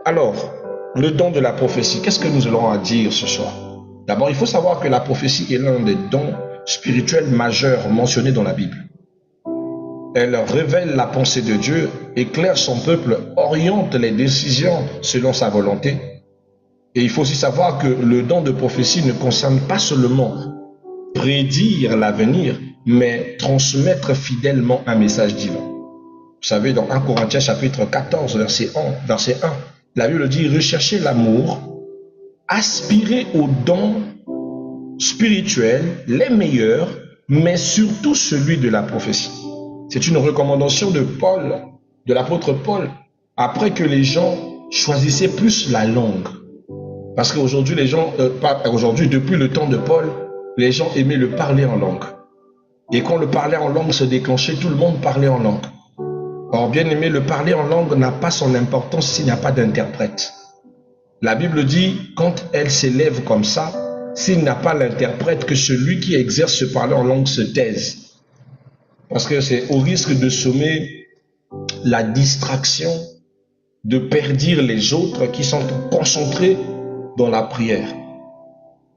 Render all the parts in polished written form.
Alors, le don de la prophétie, qu'est-ce que nous allons à dire ce soir? D'abord, il faut savoir que la prophétie est l'un des dons spirituels majeurs mentionnés dans la Bible. Elle révèle la pensée de Dieu, éclaire son peuple, oriente les décisions selon sa volonté. Et il faut aussi savoir que le don de prophétie ne concerne pas seulement prédire l'avenir, mais transmettre fidèlement un message divin. Vous savez, dans 1 Corinthiens chapitre 14, verset 1, la Bible dit « Recherchez l'amour, aspirez aux dons spirituels, les meilleurs, mais surtout celui de la prophétie. » C'est une recommandation de Paul, de l'apôtre Paul, après que les gens choisissaient plus la langue. Parce qu'aujourd'hui, les gens, depuis le temps de Paul, les gens aimaient le parler en langue. Et quand le parler en langue se déclenchait, tout le monde parlait en langue. Or, bien aimé, le parler en langue n'a pas son importance s'il n'y a pas d'interprète. La Bible dit, quand elle s'élève comme ça, s'il n'y a pas l'interprète, que celui qui exerce ce parler en langue se taise. Parce que c'est au risque de semer la distraction, de perdir les autres qui sont concentrés dans la prière.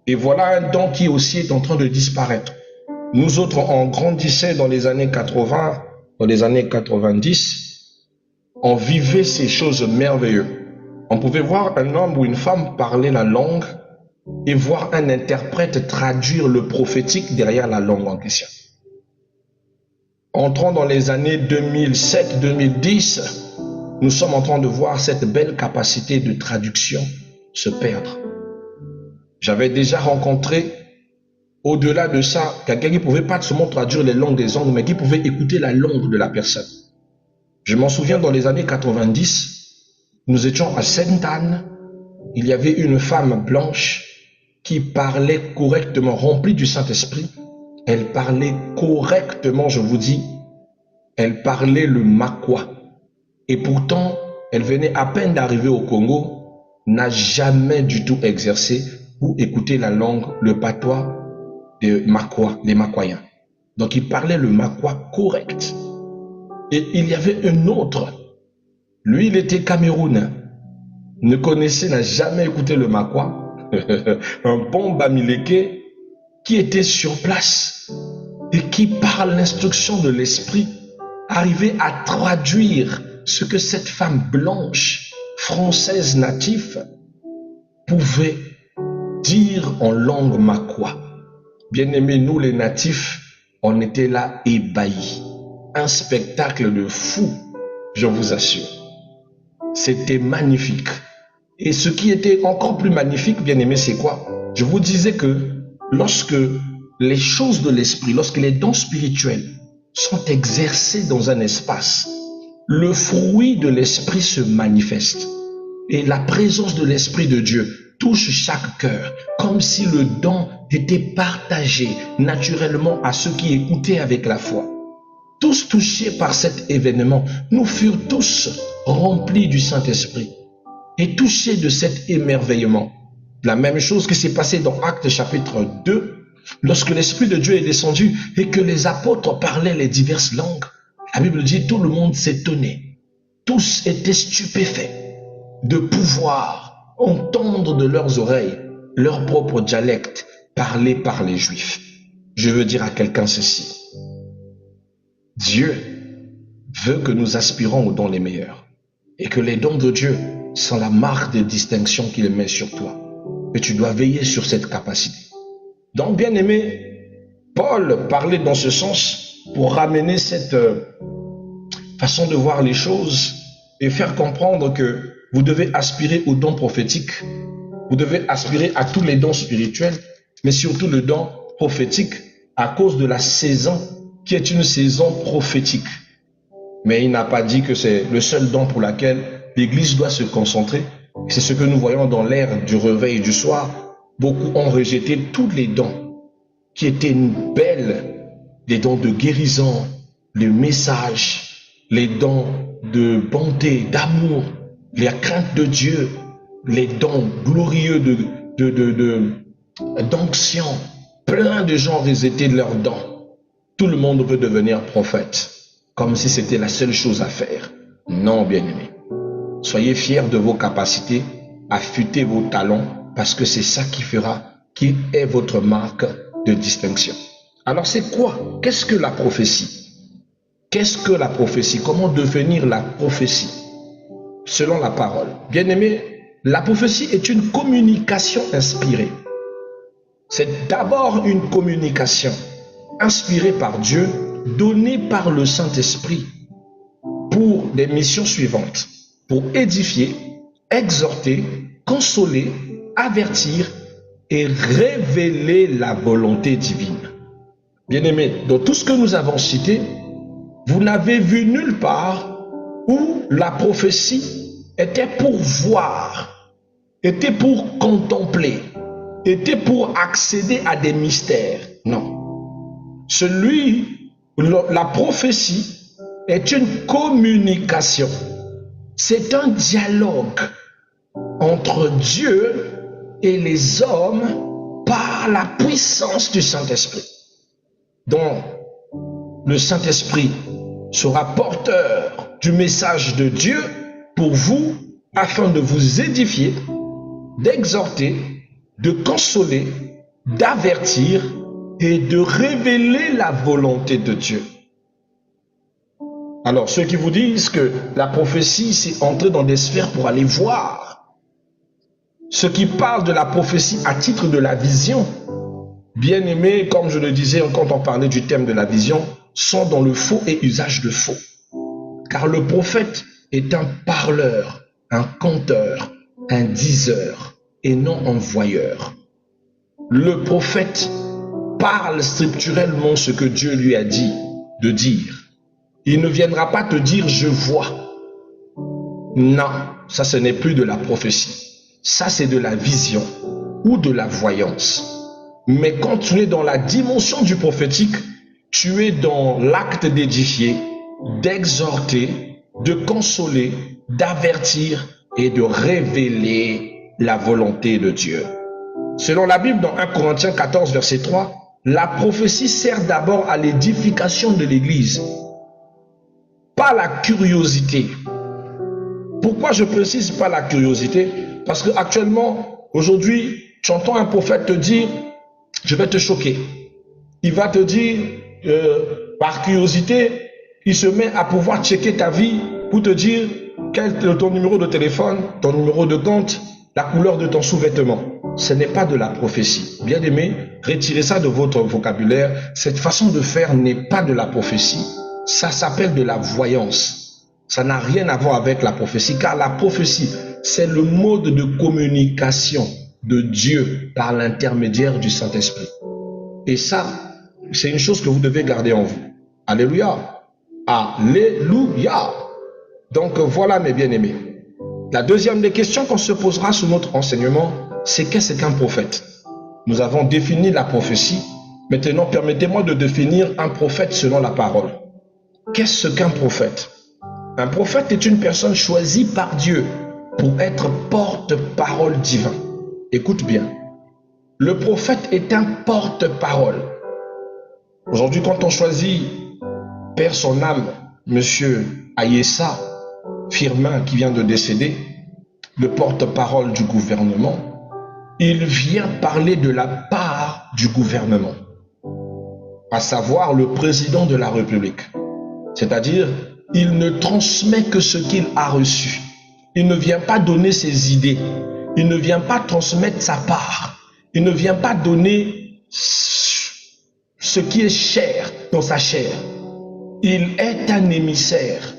Et voilà un don qui aussi est en train de disparaître. Nous autres, on grandissait dans les années 80, dans les années 90, on vivait ces choses merveilleuses. On pouvait voir un homme ou une femme parler la langue et voir un interprète traduire le prophétique derrière la langue en question. Entrant dans les années 2007-2010, nous sommes en train de voir cette belle capacité de traduction se perdre. J'avais déjà rencontré, au-delà de ça, quelqu'un qui ne pouvait pas seulement traduire les langues des hommes, mais qui pouvait écouter la langue de la personne. Je m'en souviens, dans les années 90, nous étions à Sainte-Anne, il y avait une femme blanche qui parlait correctement, remplie du Saint-Esprit. Elle parlait correctement, je vous dis, elle parlait le makwa. Et pourtant, elle venait à peine d'arriver au Congo, n'a jamais du tout exercé pour écouter la langue, le patois des Makwa, les Makwaïens. Donc, il parlait le makwa correct. Et il y avait un autre. Lui, il était camerounais. Ne connaissait, n'a jamais écouté le makwa. Un bon Bamileke qui était sur place et qui, par l'instruction de l'esprit, arrivait à traduire ce que cette femme blanche, française native, pouvait dire en langue makwa. Bien-aimés, nous les natifs, on était là ébahis. Un spectacle de fou, je vous assure. C'était magnifique. Et ce qui était encore plus magnifique, bien-aimés, c'est quoi? Je vous disais que lorsque les choses de l'esprit, lorsque les dons spirituels sont exercés dans un espace, le fruit de l'esprit se manifeste. Et la présence de l'esprit de Dieu touche chaque cœur, comme si le don était partagé naturellement à ceux qui écoutaient avec la foi. Tous touchés par cet événement, nous furent tous remplis du Saint-Esprit et touchés de cet émerveillement. La même chose qui s'est passée dans Actes chapitre 2, lorsque l'Esprit de Dieu est descendu et que les apôtres parlaient les diverses langues. La Bible dit, tout le monde s'étonnait. Tous étaient stupéfaits de pouvoir entendre de leurs oreilles leur propre dialecte parlé par les Juifs. Je veux dire à quelqu'un ceci. Dieu veut que nous aspirons aux dons les meilleurs et que les dons de Dieu sont la marque de distinction qu'il met sur toi. Et tu dois veiller sur cette capacité. Donc, bien aimé, Paul parlait dans ce sens pour ramener cette façon de voir les choses et faire comprendre que vous devez aspirer aux dons prophétiques, vous devez aspirer à tous les dons spirituels, mais surtout le don prophétique à cause de la saison qui est une saison prophétique. Mais il n'a pas dit que c'est le seul don pour lequel l'Église doit se concentrer. C'est ce que nous voyons dans l'ère du réveil du soir. Beaucoup ont rejeté tous les dons qui étaient belles, les dons de guérison, les messages, les dons de bonté, d'amour, la crainte de Dieu, les dons glorieux d'onction. Plein de gens rejettaient leurs dons. Tout le monde veut devenir prophète, comme si c'était la seule chose à faire. Non, bien-aimé. Soyez fiers de vos capacités, affûtez vos talents, parce que c'est ça qui est votre marque de distinction. Alors c'est quoi? Qu'est-ce que la prophétie? Qu'est-ce que la prophétie? Comment devenir la prophétie? Selon la parole. Bien-aimé, la prophétie est une communication inspirée. C'est d'abord une communication inspirée par Dieu, donnée par le Saint-Esprit pour des missions suivantes. Pour édifier, exhorter, consoler, avertir et révéler la volonté divine. Bien-aimés, dans tout ce que nous avons cité, vous n'avez vu nulle part où la prophétie était pour voir, était pour contempler, était pour accéder à des mystères. Non. La prophétie est une communication. C'est un dialogue entre Dieu et les hommes par la puissance du Saint-Esprit. Donc, le Saint-Esprit sera porteur du message de Dieu pour vous afin de vous édifier, d'exhorter, de consoler, d'avertir et de révéler la volonté de Dieu. Alors, ceux qui vous disent que la prophétie, c'est entrer dans des sphères pour aller voir, ceux qui parlent de la prophétie à titre de la vision, bien aimés, comme je le disais quand on parlait du thème de la vision, sont dans le faux et usage de faux. Car le prophète est un parleur, un conteur, un diseur et non un voyeur. Le prophète parle scripturellement ce que Dieu lui a dit de dire. Il ne viendra pas te dire « je vois ». Non, ça ce n'est plus de la prophétie. Ça c'est de la vision ou de la voyance. Mais quand tu es dans la dimension du prophétique, tu es dans l'acte d'édifier, d'exhorter, de consoler, d'avertir et de révéler la volonté de Dieu. Selon la Bible, dans 1 Corinthiens 14, verset 3, la prophétie sert d'abord à l'édification de l'Église, pas la curiosité. Pourquoi je précise pas la curiosité? Parce que actuellement, aujourd'hui, tu entends un prophète te dire « je vais te choquer ». Il va te dire, par curiosité, il se met à pouvoir checker ta vie pour te dire quel est ton numéro de téléphone, ton numéro de compte, la couleur de ton sous-vêtement. Ce n'est pas de la prophétie. Bien aimé, retirez ça de votre vocabulaire. Cette façon de faire n'est pas de la prophétie. Ça s'appelle de la voyance. Ça n'a rien à voir avec la prophétie, car la prophétie, c'est le mode de communication de Dieu par l'intermédiaire du Saint-Esprit. Et ça, c'est une chose que vous devez garder en vous. Alléluia. Alléluia. Donc voilà mes bien-aimés. La deuxième des questions qu'on se posera sous notre enseignement, c'est qu'est-ce qu'un prophète? Nous avons défini la prophétie. Maintenant, permettez-moi de définir un prophète selon la parole. Qu'est-ce qu'un prophète? Un prophète est une personne choisie par Dieu pour être porte-parole divin. Écoute bien. Le prophète est un porte-parole. Aujourd'hui, quand on choisit, perd son âme, Monsieur Ayessa Firmin, qui vient de décéder, le porte-parole du gouvernement, il vient parler de la part du gouvernement, à savoir le président de la République. C'est-à-dire, il ne transmet que ce qu'il a reçu. Il ne vient pas donner ses idées. Il ne vient pas transmettre sa part. Il ne vient pas donner ce qui est cher dans sa chair. Il est un émissaire.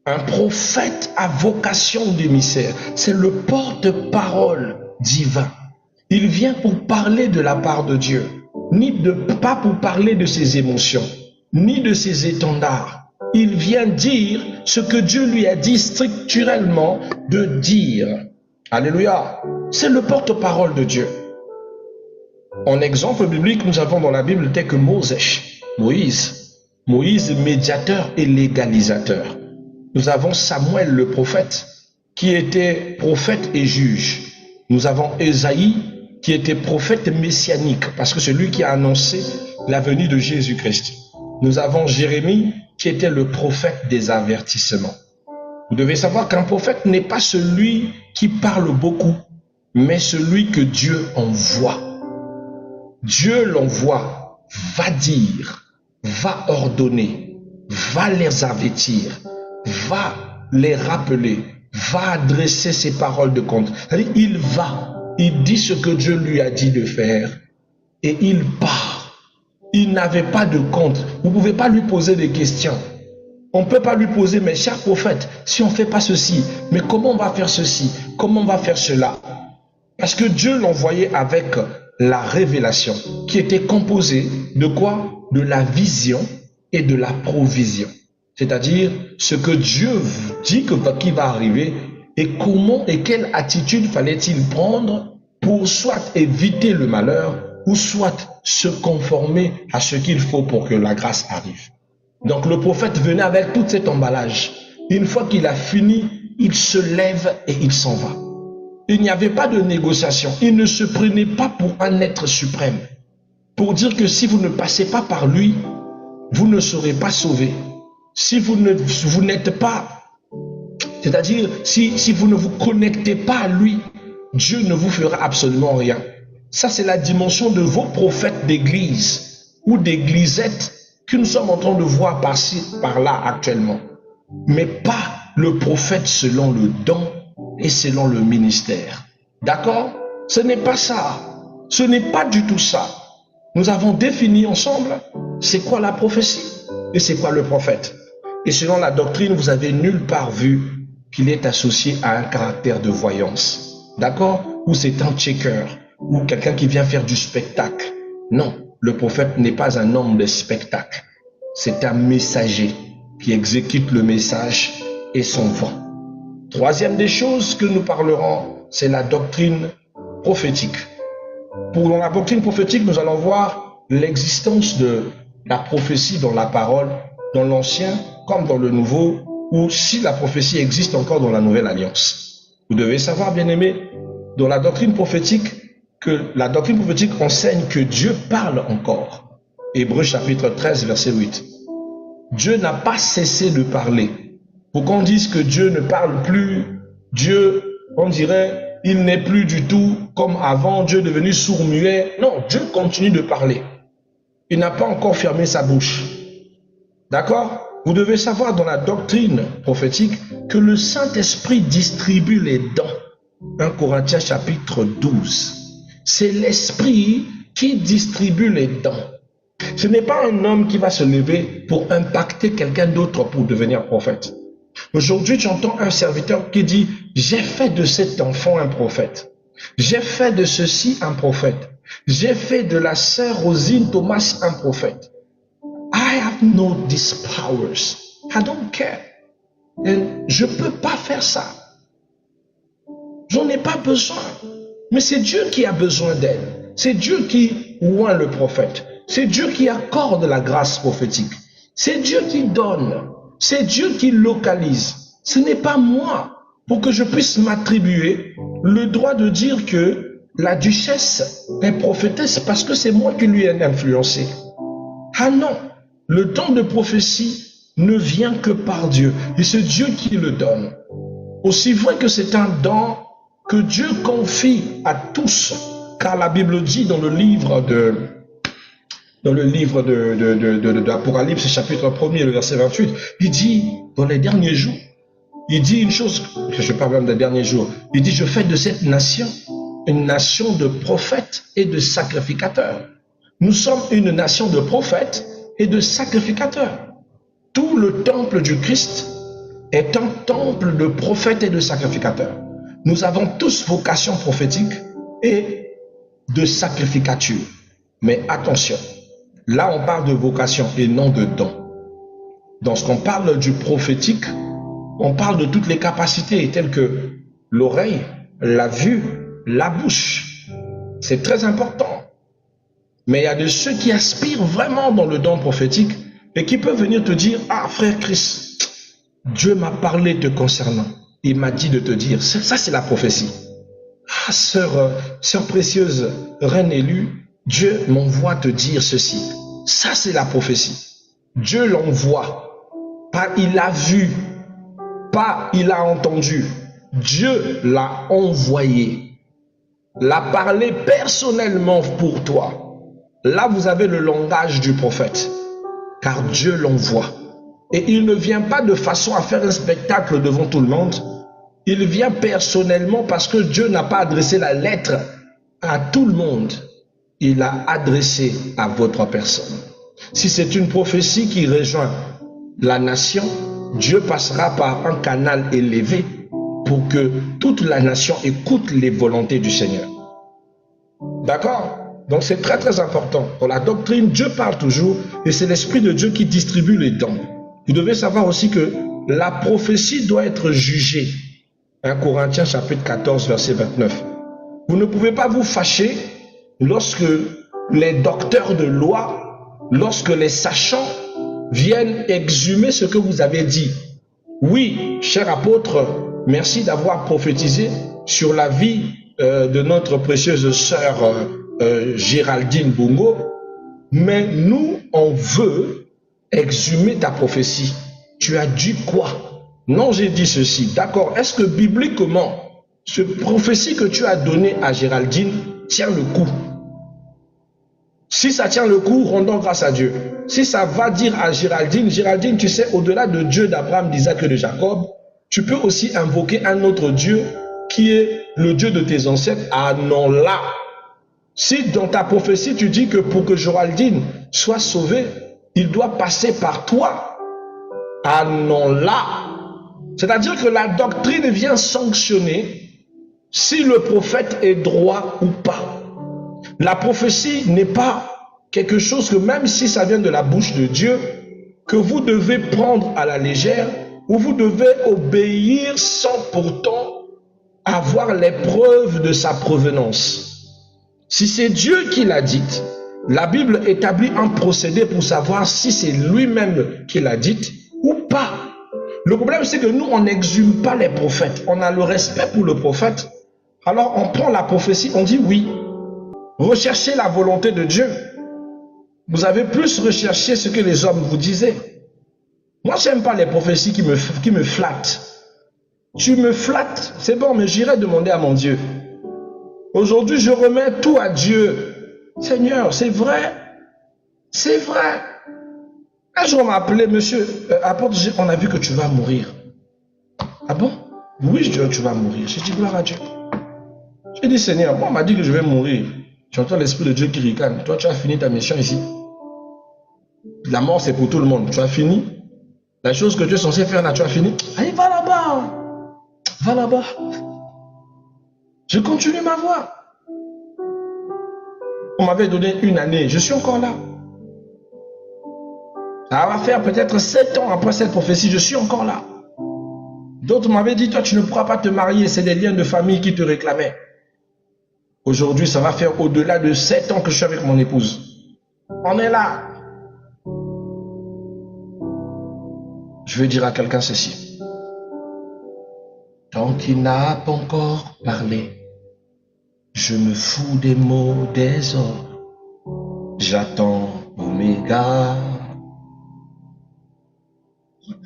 Un prophète a vocation d'émissaire. C'est le porte-parole divin. Il vient pour parler de la part de Dieu, pas pour parler de ses émotions, ni de ses étendards. Il vient dire ce que Dieu lui a dit structurellement de dire. Alléluia. C'est le porte-parole de Dieu. En exemple biblique, nous avons dans la Bible tel que Moïse, médiateur et légalisateur. Nous avons Samuel le prophète, qui était prophète et juge. Nous avons Ésaïe, qui était prophète messianique, parce que c'est lui qui a annoncé la venue de Jésus-Christ. Nous avons Jérémie, qui était le prophète des avertissements. Vous devez savoir qu'un prophète n'est pas celui qui parle beaucoup, mais celui que Dieu envoie. Dieu l'envoie, va dire, va ordonner, va les avertir, va les rappeler, va adresser ses paroles de compte. C'est-à-dire, il va, il dit ce que Dieu lui a dit de faire et il part. Il n'avait pas de compte. Vous ne pouvez pas lui poser des questions. On ne peut pas lui poser, mais cher prophète, si on ne fait pas ceci, mais comment on va faire ceci? Comment on va faire cela? Parce que Dieu l'envoyait avec la révélation qui était composée de quoi? De la vision et de la provision. C'est-à-dire ce que Dieu dit qui va arriver et comment et quelle attitude fallait-il prendre pour soit éviter le malheur ou soit se conformer à ce qu'il faut pour que la grâce arrive. Donc le prophète venait avec tout cet emballage. Une fois qu'il a fini, il se lève et il s'en va. Il n'y avait pas de négociation. Il ne se prenait pas pour un être suprême. Pour dire que si vous ne passez pas par lui, vous ne serez pas sauvé. Si vous n'êtes pas, c'est-à-dire si vous ne vous connectez pas à lui, Dieu ne vous fera absolument rien. Ça, c'est la dimension de vos prophètes d'église ou d'églisettes que nous sommes en train de voir par-ci, par-là actuellement. Mais pas le prophète selon le don et selon le ministère. D'accord? Ce n'est pas ça. Ce n'est pas du tout ça. Nous avons défini ensemble c'est quoi la prophétie et c'est quoi le prophète. Et selon la doctrine, vous avez nulle part vu qu'il est associé à un caractère de voyance. D'accord? Ou c'est un checker, ou quelqu'un qui vient faire du spectacle. Non, le prophète n'est pas un homme de spectacle. C'est un messager qui exécute le message et s'en va. Troisième des choses que nous parlerons, c'est la doctrine prophétique. Pour la doctrine prophétique, nous allons voir l'existence de la prophétie dans la parole, dans l'Ancien comme dans le Nouveau, ou si la prophétie existe encore dans la Nouvelle Alliance. Vous devez savoir, bien-aimés, dans la doctrine prophétique, que la doctrine prophétique enseigne que Dieu parle encore. Hébreux chapitre 13, verset 8. Dieu n'a pas cessé de parler. Pour qu'on dise que Dieu ne parle plus, Dieu, on dirait, il n'est plus du tout comme avant, Dieu est devenu sourd-muet. Non, Dieu continue de parler. Il n'a pas encore fermé sa bouche. D'accord? Vous devez savoir dans la doctrine prophétique que le Saint-Esprit distribue les dons. 1 Corinthiens chapitre 12. C'est l'Esprit qui distribue les dons. Ce n'est pas un homme qui va se lever pour impacter quelqu'un d'autre pour devenir prophète. Aujourd'hui, j'entends un serviteur qui dit « J'ai fait de cet enfant un prophète. J'ai fait de ceci un prophète. J'ai fait de la sœur Rosine Thomas un prophète. I have no these powers. I don't care. Et je ne peux pas faire ça. J'en ai pas besoin. Mais c'est Dieu qui a besoin d'elle. C'est Dieu qui oint le prophète. C'est Dieu qui accorde la grâce prophétique. C'est Dieu qui donne. C'est Dieu qui localise. Ce n'est pas moi pour que je puisse m'attribuer le droit de dire que la duchesse est prophétesse parce que c'est moi qui lui ai influencé. Ah non, le don de prophétie ne vient que par Dieu. Et c'est Dieu qui le donne. Aussi vrai que c'est un don que Dieu confie à tous. Car la Bible dit dans le livre de l'Apocalypse, chapitre 1er, le verset 28, il dit, dans les derniers jours, il dit une chose, je parle même des derniers jours, il dit, je fais de cette nation une nation de prophètes et de sacrificateurs. Nous sommes une nation de prophètes et de sacrificateurs. Tout le temple du Christ est un temple de prophètes et de sacrificateurs. Nous avons tous vocation prophétique et de sacrificature. Mais attention, là on parle de vocation et non de don. Lorsqu'on parle du prophétique, on parle de toutes les capacités telles que l'oreille, la vue, la bouche. C'est très important. Mais il y a de ceux qui aspirent vraiment dans le don prophétique et qui peuvent venir te dire, ah frère Christ, Dieu m'a parlé te concernant. Il m'a dit de te dire, ça c'est la prophétie. Ah sœur précieuse, reine élue, Dieu m'envoie te dire ceci. Ça c'est la prophétie. Dieu l'envoie. Il a vu. Pas il a entendu. Dieu l'a envoyé. L'a parlé personnellement pour toi. Là, vous avez le langage du prophète. Car Dieu l'envoie. Et il ne vient pas de façon à faire un spectacle devant tout le monde. Il vient personnellement parce que Dieu n'a pas adressé la lettre à tout le monde. Il l'a adressé à votre personne. Si c'est une prophétie qui rejoint la nation, Dieu passera par un canal élevé pour que toute la nation écoute les volontés du Seigneur. D'accord? Donc c'est très très important. Pour la doctrine, Dieu parle toujours et c'est l'Esprit de Dieu qui distribue les dons. Vous devez savoir aussi que la prophétie doit être jugée. 1 Corinthiens chapitre 14 verset 29. Vous ne pouvez pas vous fâcher lorsque les docteurs de loi, lorsque les sachants viennent exhumer ce que vous avez dit. Oui, cher apôtre, merci d'avoir prophétisé sur la vie de notre précieuse sœur Géraldine Bongo, mais nous, on veut exhumer ta prophétie. Tu as dit quoi? Non, j'ai dit ceci. D'accord, est-ce que bibliquement, ce prophétie que tu as donné à Géraldine tient le coup? Si ça tient le coup, rendons grâce à Dieu. Si ça va dire à Géraldine, Géraldine, tu sais, au-delà de Dieu d'Abraham, d'Isaac et de Jacob, tu peux aussi invoquer un autre Dieu qui est le Dieu de tes ancêtres. Ah non, là. Si dans ta prophétie, tu dis que pour que Géraldine soit sauvée, il doit passer par toi. Ah non, là. C'est-à-dire que la doctrine vient sanctionner si le prophète est droit ou pas. La prophétie n'est pas quelque chose que même si ça vient de la bouche de Dieu, que vous devez prendre à la légère ou vous devez obéir sans pourtant avoir les preuves de sa provenance. Si c'est Dieu qui l'a dit, la Bible établit un procédé pour savoir si c'est lui-même qui l'a dit ou pas. Le problème, c'est que nous, on n'exhume pas les prophètes. On a le respect pour le prophète. Alors, on prend la prophétie, on dit oui. Recherchez la volonté de Dieu. Vous avez plus recherché ce que les hommes vous disaient. Moi, je n'aime pas les prophéties qui me flattent. Tu me flattes, c'est bon, mais j'irai demander à mon Dieu. Aujourd'hui, je remets tout à Dieu. Seigneur, c'est vrai. C'est vrai. Un jour, on m'a appelé, monsieur, apôtre, on a vu que tu vas mourir. Ah bon? Oui, je dis, tu vas mourir. J'ai dit, gloire à Dieu. J'ai dit, Seigneur, moi, on m'a dit que je vais mourir. J'entends l'Esprit de Dieu qui ricane. Toi, tu as fini ta mission ici. La mort, c'est pour tout le monde. Tu as fini. La chose que tu es censé faire là, tu as fini. Allez, va là-bas. Va là-bas. Je continue ma voie. On m'avait donné 1 année. Je suis encore là. Ça va faire peut-être 7 ans après cette prophétie. Je suis encore là. D'autres m'avaient dit, toi, tu ne pourras pas te marier. C'est des liens de famille qui te réclamaient. Aujourd'hui, ça va faire au-delà de 7 ans que je suis avec mon épouse. On est là. Je vais dire à quelqu'un ceci. Tant qu'il n'a pas encore parlé, je me fous des mots des hommes. J'attends Oméga.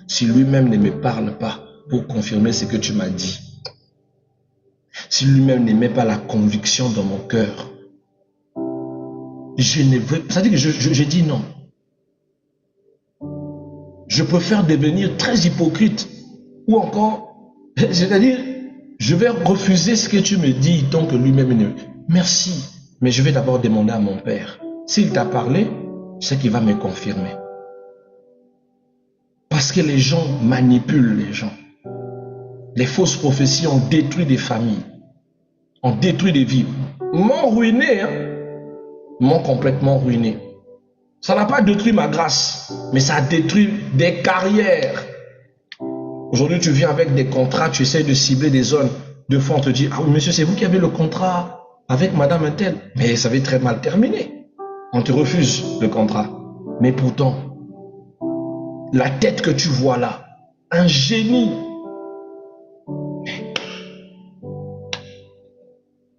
Si lui-même ne me parle pas pour confirmer ce que tu m'as dit, si lui-même ne met pas la conviction dans mon cœur, je ne veux pas. C'est-à-dire que je dis non. Je préfère devenir très hypocrite ou encore, c'est-à-dire, je vais refuser ce que tu me dis tant que lui-même ne. Merci, mais je vais d'abord demander à mon Père. S'il t'a parlé, c'est qu'il va me confirmer. Parce que les gens manipulent les gens. Les fausses prophéties ont détruit des familles, ont détruit des vies, m'ont ruiné, m'ont complètement ruiné. Ça n'a pas détruit ma grâce, mais ça a détruit des carrières. Aujourd'hui, tu viens avec des contrats, tu essaies de cibler des zones. Deux fois, on te dit, ah oui, monsieur, c'est vous qui avez le contrat avec madame un tel. Mais ça avait très mal terminé. On te refuse le contrat. Mais pourtant, la tête que tu vois là, un génie.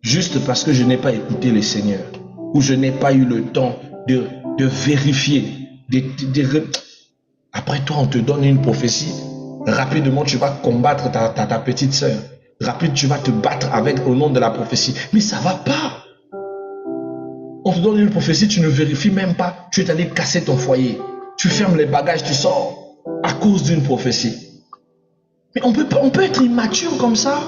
Juste parce que je n'ai pas écouté le Seigneur, ou je n'ai pas eu le temps de vérifier. Après toi, on te donne une prophétie. Rapidement, tu vas combattre ta petite sœur. Rapide, tu vas te battre avec au nom de la prophétie. Mais ça va pas. On te donne une prophétie, tu ne vérifies même pas. Tu es allé casser ton foyer. Tu fermes les bagages, tu sors à cause d'une prophétie. Mais on peut être immature comme ça.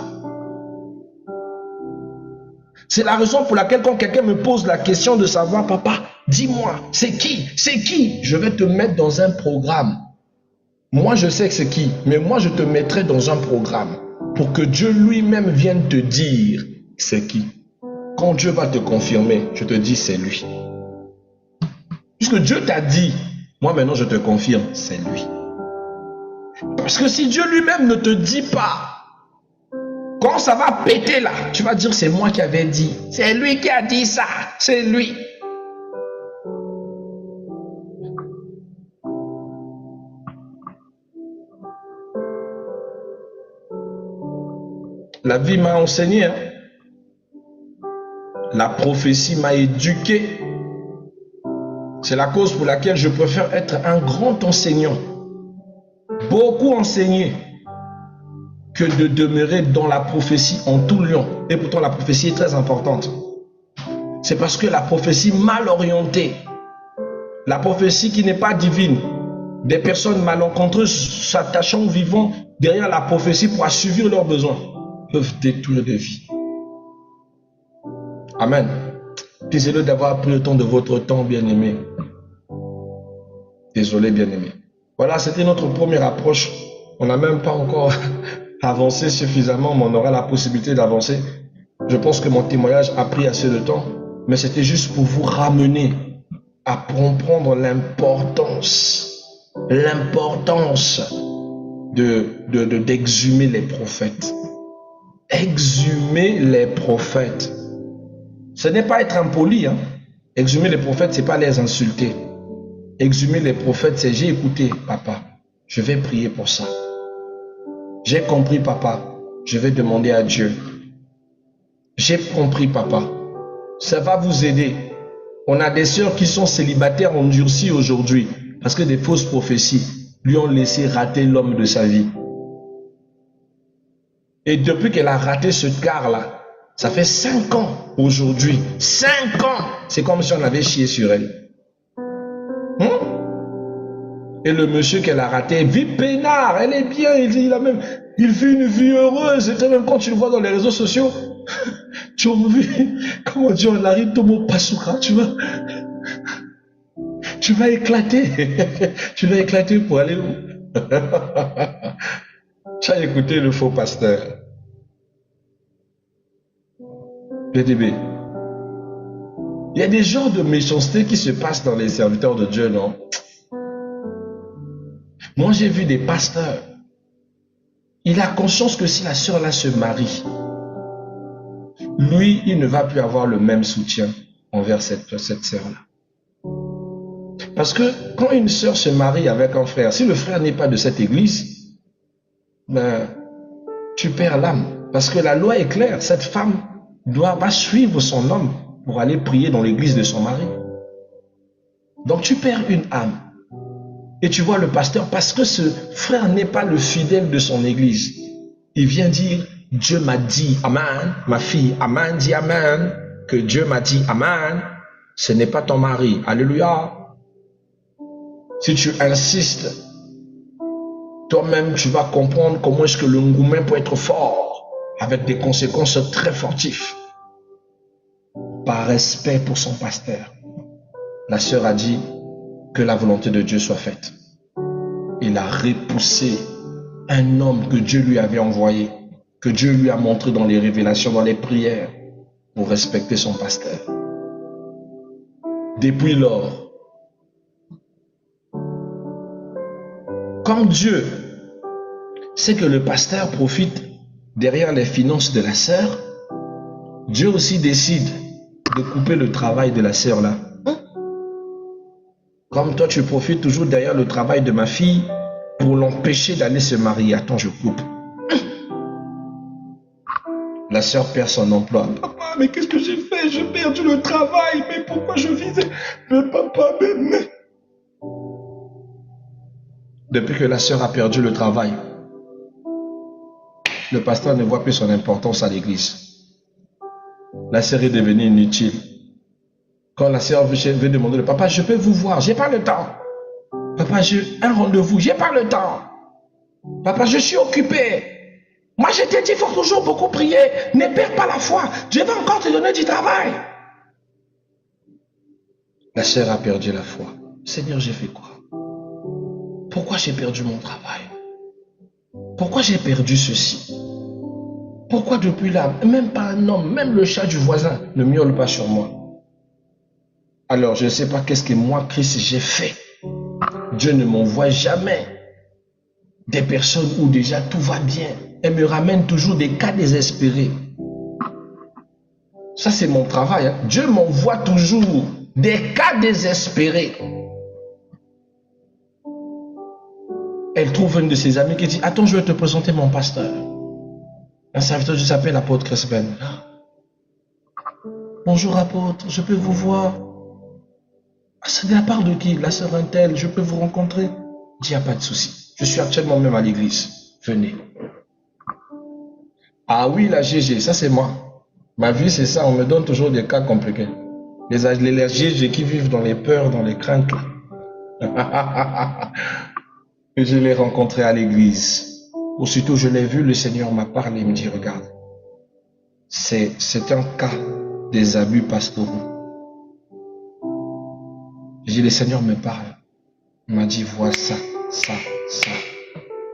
C'est la raison pour laquelle quand quelqu'un me pose la question de savoir, papa, dis-moi, c'est qui? C'est qui? Je vais te mettre dans un programme. Moi, je sais que c'est qui, mais moi, je te mettrai dans un programme pour que Dieu lui-même vienne te dire c'est qui. Quand Dieu va te confirmer, je te dis c'est lui. Puisque Dieu t'a dit, moi maintenant je te confirme, c'est lui. Parce que si Dieu lui-même ne te dit pas, quand ça va péter là, tu vas dire c'est moi qui avais dit. C'est lui qui a dit ça, c'est lui. La vie m'a enseigné, hein. La prophétie m'a éduqué. C'est la cause pour laquelle je préfère être un grand enseignant, beaucoup enseigné, que de demeurer dans la prophétie en tout lieu. Et pourtant la prophétie est très importante. C'est parce que la prophétie mal orientée, la prophétie qui n'est pas divine, des personnes malencontreuses s'attachant ou vivant derrière la prophétie pour assouvir leurs besoins, peuvent détruire des vies. Amen. Désolé d'avoir pris le temps de votre temps, bien-aimé. Désolé, bien-aimé. Voilà, c'était notre première approche. On n'a même pas encore avancé suffisamment, mais on aura la possibilité d'avancer. Je pense que mon témoignage a pris assez de temps, mais c'était juste pour vous ramener à comprendre l'importance d'exhumer les prophètes. Exhumer les prophètes. Ce n'est pas être impoli, hein. Exhumer les prophètes, c'est pas les insulter. Exhumer les prophètes, c'est j'ai écouté, papa, je vais prier pour ça. J'ai compris, papa, je vais demander à Dieu. J'ai compris, papa, ça va vous aider. On a des sœurs qui sont célibataires endurcies aujourd'hui parce que des fausses prophéties lui ont laissé rater l'homme de sa vie. Et depuis qu'elle a raté ce quart-là, ça fait 5 ans aujourd'hui. 5 ans! C'est comme si on avait chié sur elle. Et le monsieur qu'elle a raté vit peinard. Elle est bien. Il vit une vie heureuse. Et même quand tu le vois dans les réseaux sociaux, tu as vu comment Dieu l'arrive Tomo Pasuka, tu vois. Tu vas éclater. Tu vas éclater pour aller où? Tu as écouté le faux pasteur. BDB. Il y a des genres de méchanceté qui se passent dans les serviteurs de Dieu, non? Moi, j'ai vu des pasteurs. Il a conscience que si la sœur là se marie, lui, il ne va plus avoir le même soutien envers cette sœur-là. Parce que quand une sœur se marie avec un frère, si le frère n'est pas de cette église, ben, tu perds l'âme. Parce que la loi est claire, cette femme va suivre son homme pour aller prier dans l'église de son mari. Donc tu perds une âme. Et tu vois le pasteur, parce que ce frère n'est pas le fidèle de son église, il vient dire, Dieu m'a dit, amen, ma fille, amen, dit amen, que Dieu m'a dit, amen, ce n'est pas ton mari, alléluia. Si tu insistes, toi-même tu vas comprendre comment est-ce que le ngoumen peut être fort, avec des conséquences très fortives. Par respect pour son pasteur, la sœur a dit que la volonté de Dieu soit faite. Il a repoussé un homme que Dieu lui avait envoyé, que Dieu lui a montré dans les révélations, dans les prières, pour respecter son pasteur. Depuis lors, quand Dieu sait que le pasteur profite derrière les finances de la sœur, Dieu aussi décide de couper le travail de la sœur là. Comme toi, tu profites toujours derrière le travail de ma fille pour l'empêcher d'aller se marier. Attends, je coupe. La sœur perd son emploi. Papa, mais qu'est-ce que j'ai fait? J'ai perdu le travail. Mais pourquoi je vivais? Mais papa, mais... Depuis que la sœur a perdu le travail, le pasteur ne voit plus son importance à l'église. La sœur est devenue inutile. Quand la sœur veut demander le papa, je peux vous voir, j'ai pas le temps. Papa, j'ai un rendez-vous, j'ai pas le temps. Papa, je suis occupé. Moi, je t'ai dit, il faut toujours beaucoup prier. Ne perds pas la foi. Je vais encore te donner du travail. La sœur a perdu la foi. Seigneur, j'ai fait quoi? Pourquoi j'ai perdu mon travail? Pourquoi j'ai perdu ceci? Pourquoi depuis là, même pas un homme, même le chat du voisin ne miaule pas sur moi? Alors, je ne sais pas qu'est-ce que moi, Christ, j'ai fait. Dieu ne m'envoie jamais des personnes où déjà tout va bien. Elle me ramène toujours des cas désespérés. Ça, c'est mon travail. Dieu m'envoie toujours des cas désespérés. Elle trouve une de ses amies qui dit, attends, je vais te présenter mon pasteur. Un serviteur qui s'appelle l'apôtre Crespen. Bonjour apôtre, je peux vous voir? C'est de la part de qui? La sœur Intel, je peux vous rencontrer? Il n'y a pas de souci. Je suis actuellement même à l'église. Venez. Ah oui, la GG, ça c'est moi. Ma vie c'est ça, on me donne toujours des cas compliqués. Les GG qui vivent dans les peurs, dans les craintes. Et je l'ai rencontré à l'église. Aussitôt je l'ai vu, le Seigneur m'a parlé, il me dit, regarde, c'est un cas des abus pastoraux. J'ai dit, le Seigneur me parle. Il m'a dit, vois ça, ça, ça.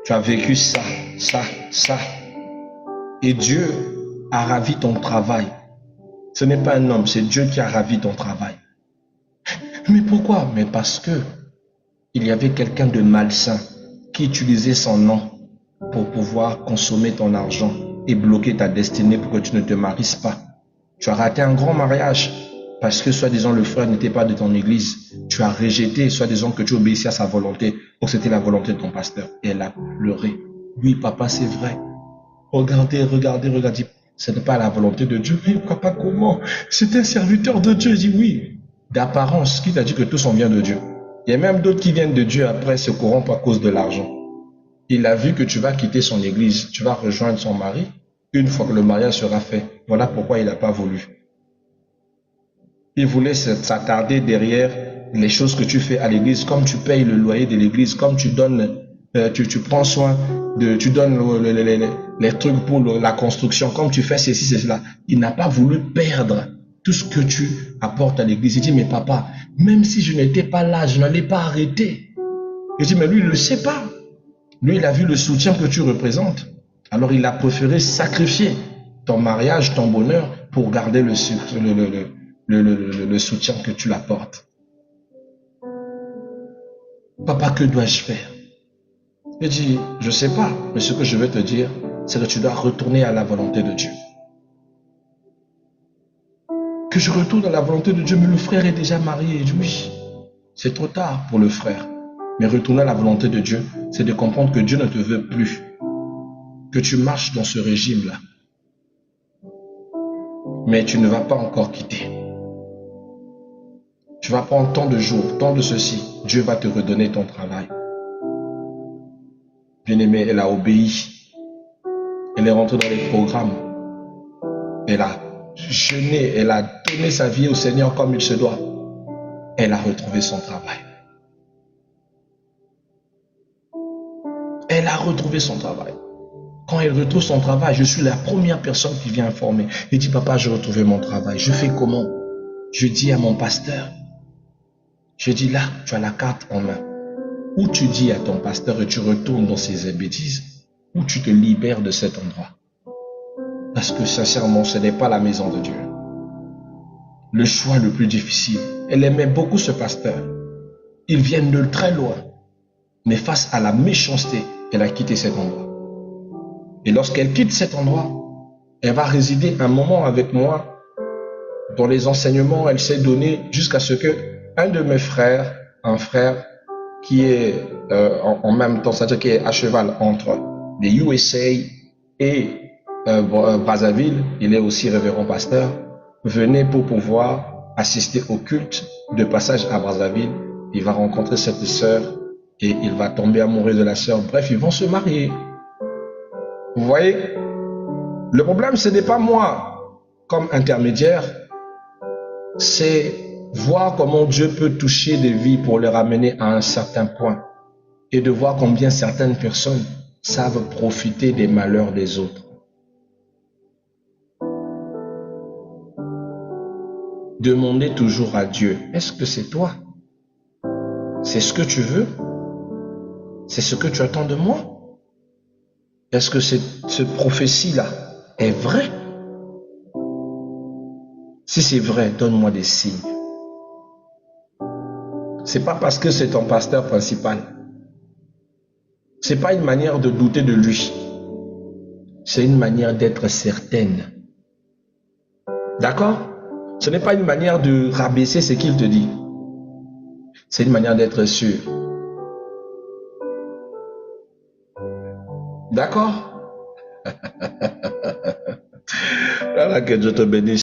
Tu as vécu ça, ça, ça. Et Dieu a ravi ton travail. Ce n'est pas un homme, c'est Dieu qui a ravi ton travail. Mais pourquoi? Mais parce que il y avait quelqu'un de malsain qui utilisait son nom pour pouvoir consommer ton argent et bloquer ta destinée pour que tu ne te maries pas. Tu as raté un grand mariage parce que soi-disant le frère n'était pas de ton église. Tu as rejeté soi-disant que tu obéissais à sa volonté. Donc c'était la volonté de ton pasteur. Et elle a pleuré. Oui, papa, c'est vrai. Regardez, regardez, regardez. Ce n'est pas la volonté de Dieu. Mais papa, comment? C'est un serviteur de Dieu. Je dis oui. D'apparence, qui t'a dit que tous on vient de Dieu? Il y a même d'autres qui viennent de Dieu après se corrompent à cause de l'argent. Il a vu que tu vas quitter son église, tu vas rejoindre son mari une fois que le mariage sera fait. Voilà pourquoi il n'a pas voulu. Il voulait s'attarder derrière les choses que tu fais à l'église, comme tu payes le loyer de l'église, comme tu donnes, tu prends soin tu donnes les trucs pour la construction, comme tu fais ceci, cela. Il n'a pas voulu perdre tout ce que tu apportes à l'église. Il dit, mais papa, même si je n'étais pas là, je n'allais pas arrêter. Il dit, mais lui, il ne le sait pas. Lui, il a vu le soutien que tu représentes. Alors, il a préféré sacrifier ton mariage, ton bonheur, pour garder le soutien que tu l'apportes. Papa, que dois-je faire? Il dit, je ne sais pas, mais ce que je veux te dire, c'est que tu dois retourner à la volonté de Dieu. Que je retourne à la volonté de Dieu, mais le frère est déjà marié. Il dit, oui, c'est trop tard pour le frère. Mais retourner à la volonté de Dieu, c'est de comprendre que Dieu ne te veut plus. Que tu marches dans ce régime-là. Mais tu ne vas pas encore quitter. Tu vas prendre tant de jours, tant de ceci. Dieu va te redonner ton travail. Bien-aimée, elle a obéi. Elle est rentrée dans les programmes. Elle a jeûné, elle a donné sa vie au Seigneur comme il se doit. Elle a retrouvé son travail. Elle a retrouvé son travail. Quand elle retrouve son travail, je suis la première personne qui vient informer. Elle dit, papa, j'ai retrouvé mon travail. Je fais comment? Je dis à mon pasteur. Je dis, là, tu as la carte en main. Ou tu dis à ton pasteur et tu retournes dans ses bêtises, ou tu te libères de cet endroit. Parce que sincèrement, ce n'est pas la maison de Dieu. Le choix le plus difficile. Elle aimait beaucoup ce pasteur. Il vient de très loin. Mais face à la méchanceté, elle a quitté cet endroit. Et lorsqu'elle quitte cet endroit, elle va résider un moment avec moi. Dans les enseignements, elle s'est donnée jusqu'à ce que un de mes frères, un frère qui est en même temps, c'est-à-dire qui est à cheval entre les USA et Brazzaville, il est aussi révérend pasteur, venait pour pouvoir assister au culte de passage à Brazzaville. Il va rencontrer cette sœur et il va tomber amoureux de la sœur. Bref, ils vont se marier. Vous voyez, le problème, ce n'est pas moi comme intermédiaire, c'est voir comment Dieu peut toucher des vies pour les ramener à un certain point et de voir combien certaines personnes savent profiter des malheurs des autres. Demandez toujours à Dieu, est-ce que c'est toi? C'est ce que tu veux? C'est ce que tu attends de moi? Est-ce que cette prophétie-là est vraie? Si c'est vrai, donne-moi des signes. C'est pas parce que c'est ton pasteur principal. C'est pas une manière de douter de lui. C'est une manière d'être certaine. D'accord? Ce n'est pas une manière de rabaisser ce qu'il te dit. C'est une manière d'être sûr. D'accord? Voilà, que Dieu te bénisse.